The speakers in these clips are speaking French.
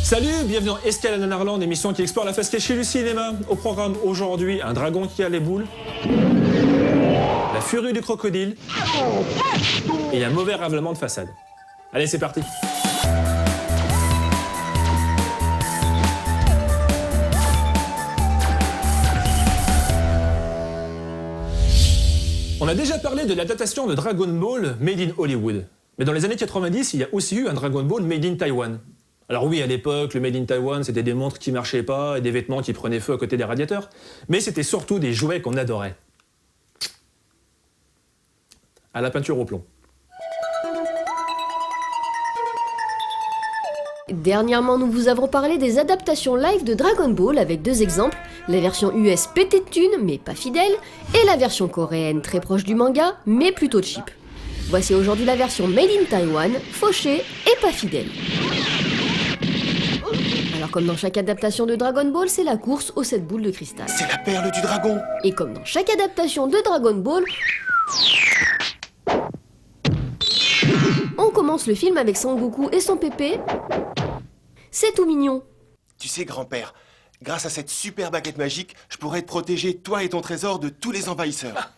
Salut, bienvenue dans Escale à Nanarland, émission qui explore la face cachée du cinéma. Au programme aujourd'hui, un dragon qui a les boules, la furie du crocodile et un mauvais ravalement de façade. Allez, c'est parti. On a déjà parlé de l'adaptation de Dragon Ball Made in Hollywood. Mais dans les années 90, il y a aussi eu un Dragon Ball Made in Taiwan. Alors oui, à l'époque, le Made in Taiwan, c'était des montres qui marchaient pas et des vêtements qui prenaient feu à côté des radiateurs. Mais c'était surtout des jouets qu'on adorait. À la peinture au plomb. Dernièrement, nous vous avons parlé des adaptations live de Dragon Ball avec deux exemples, la version US pétée de thunes mais pas fidèle, et la version coréenne très proche du manga mais plutôt cheap. Voici aujourd'hui la version Made in Taiwan, fauchée et pas fidèle. Alors comme dans chaque adaptation de Dragon Ball, c'est la course aux 7 boules de cristal. C'est la perle du dragon. Et comme dans chaque adaptation de Dragon Ball, on commence le film avec Son Goku et son pépé. C'est tout mignon. Tu sais, grand-père, grâce à cette super baguette magique, je pourrais te protéger, toi et ton trésor, de tous les envahisseurs.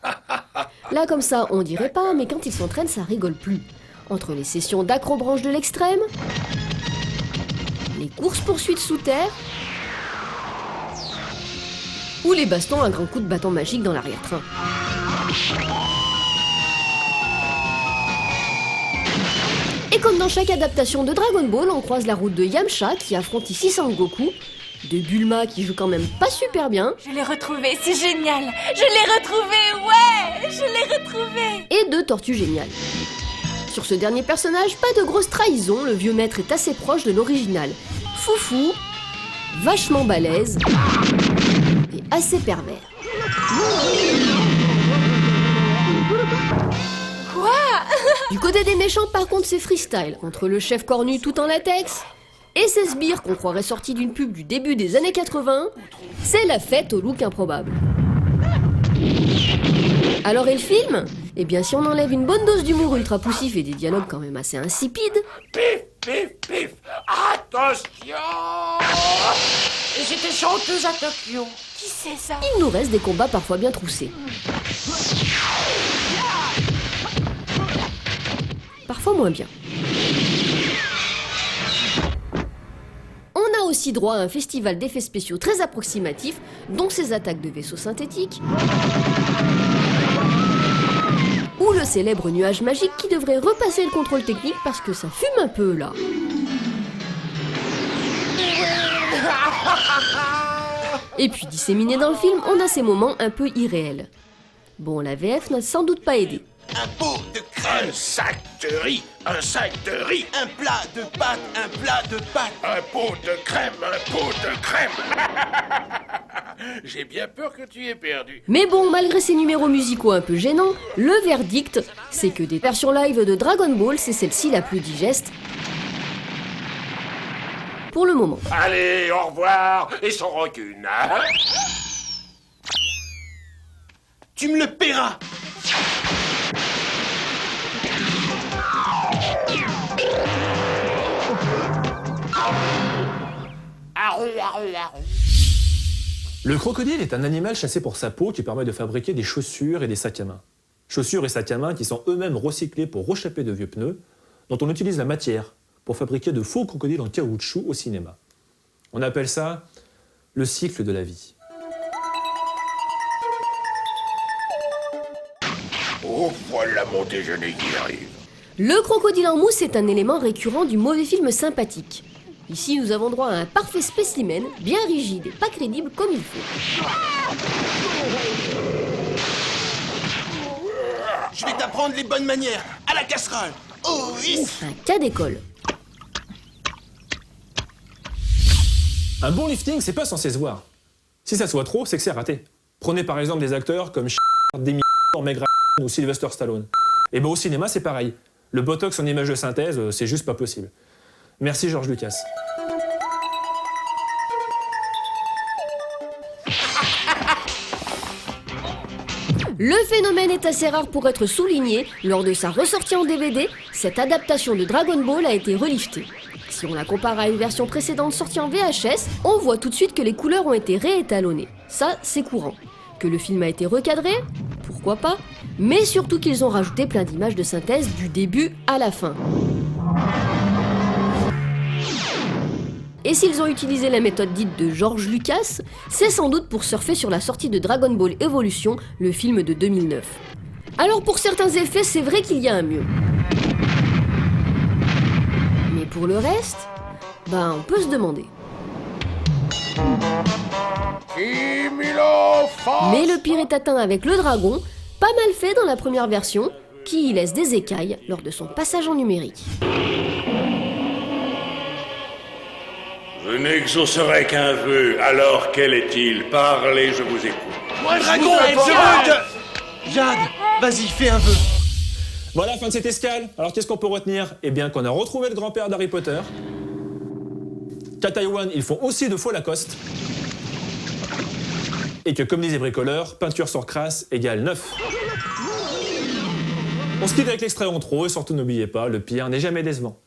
Là comme ça, on dirait pas, mais quand ils s'entraînent, ça rigole plus. Entre les sessions d'acrobranche de l'extrême, les courses-poursuites sous terre, ou les bastons à grands coups de bâton magique dans l'arrière-train. Et comme dans chaque adaptation de Dragon Ball, on croise la route de Yamcha qui affronte ici Sangoku, de Bulma qui joue quand même pas super bien, Je l'ai retrouvé, c'est génial. Je l'ai retrouvé, ouais, je l'ai retrouvé. et de Tortue Géniale. Sur ce dernier personnage, pas de grosse trahison, le vieux maître est assez proche de l'original. Foufou, vachement balèze et assez pervers. Quoi? Du côté des méchants, par contre, c'est freestyle, entre le chef cornu tout en latex et ses sbires qu'on croirait sortis d'une pub du début des années 80, c'est la fête au look improbable. Alors et le film ? Eh bien si on enlève une bonne dose d'humour ultra poussif et des dialogues quand même assez insipides, Pif, pif, pif. Attention. J'étais chanteuse à Tokyo. Qui c'est ça? il nous reste des combats parfois bien troussés. Parfois moins bien. On a aussi droit à un festival d'effets spéciaux très approximatif, dont ces attaques de vaisseaux synthétiques, ou le célèbre nuage magique qui devrait repasser le contrôle technique parce que ça fume un peu là. Et puis disséminé dans le film, on a ces moments un peu irréels. Bon, la VF n'a sans doute pas aidé. Un pot de crème, Un sac de riz, un sac de riz, un plat de pâtes, un plat de pâtes. un pot de crème, un pot de crème. J'ai bien peur que tu aies perdu. Mais bon, malgré ces numéros musicaux un peu gênants, le verdict, c'est que des versions live de Dragon Ball, c'est celle-ci la plus digeste. Pour le moment. Allez, au revoir, et sans rancune, hein. Tu me le paieras. Le crocodile est un animal chassé pour sa peau qui permet de fabriquer des chaussures et des sacs à main. Chaussures et sacs à main qui sont eux-mêmes recyclés pour rechapper de vieux pneus, dont on utilise la matière pour fabriquer de faux crocodiles en caoutchouc au cinéma. On appelle ça le cycle de la vie. Oh, voilà mon déjeuner qui arrive. Le crocodile en mousse est un élément récurrent du mauvais film sympathique. Ici, nous avons droit à un parfait spécimen, bien rigide et pas crédible comme il faut. Je vais t'apprendre les bonnes manières. À la casserole. Oh oui. Un cas d'école. Un bon lifting, c'est pas censé se voir. Si ça se voit trop, c'est que c'est raté. Prenez par exemple des acteurs comme Demi, Meg Ryan ou Sylvester Stallone. Et ben au cinéma, c'est pareil. Le botox en image de synthèse, c'est juste pas possible. Merci George Lucas. Le phénomène est assez rare pour être souligné. Lors de sa ressortie en DVD, cette adaptation de Dragon Ball a été reliftée. Si on la compare à une version précédente sortie en VHS, on voit tout de suite que les couleurs ont été réétalonnées. Ça, c'est courant. Que le film a été recadré, pourquoi pas, mais surtout qu'ils ont rajouté plein d'images de synthèse du début à la fin. Et s'ils ont utilisé la méthode dite de George Lucas, c'est sans doute pour surfer sur la sortie de Dragon Ball Evolution, le film de 2009. Alors pour certains effets, c'est vrai qu'il y a un mieux. Mais pour le reste, on peut se demander. Mais le pire est atteint avec le dragon, pas mal fait dans la première version, qui y laisse des écailles lors de son passage en numérique. Je n'exaucerai qu'un vœu, alors quel est-il? Parlez, je vous écoute. Moi, dragon, Jade, vas-y, fais un vœu. Voilà, fin de cette escale. Alors qu'est-ce qu'on peut retenir? Eh bien qu'on a retrouvé le grand-père d'Harry Potter, qu'à Taïwan, ils font aussi de faux Lacoste, et que, comme disait Bricoleur, peinture sur crasse égale 9. On se quitte avec l'extrait en trop, et surtout n'oubliez pas, le pire n'est jamais décevant.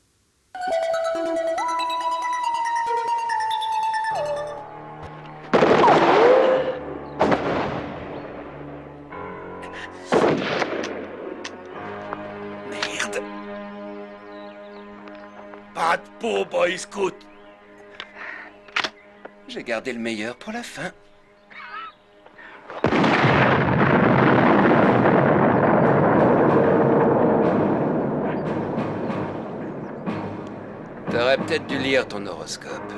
Merde. Pas de peau, Boy Scout. J'ai gardé le meilleur pour la fin. T'aurais peut-être dû lire ton horoscope.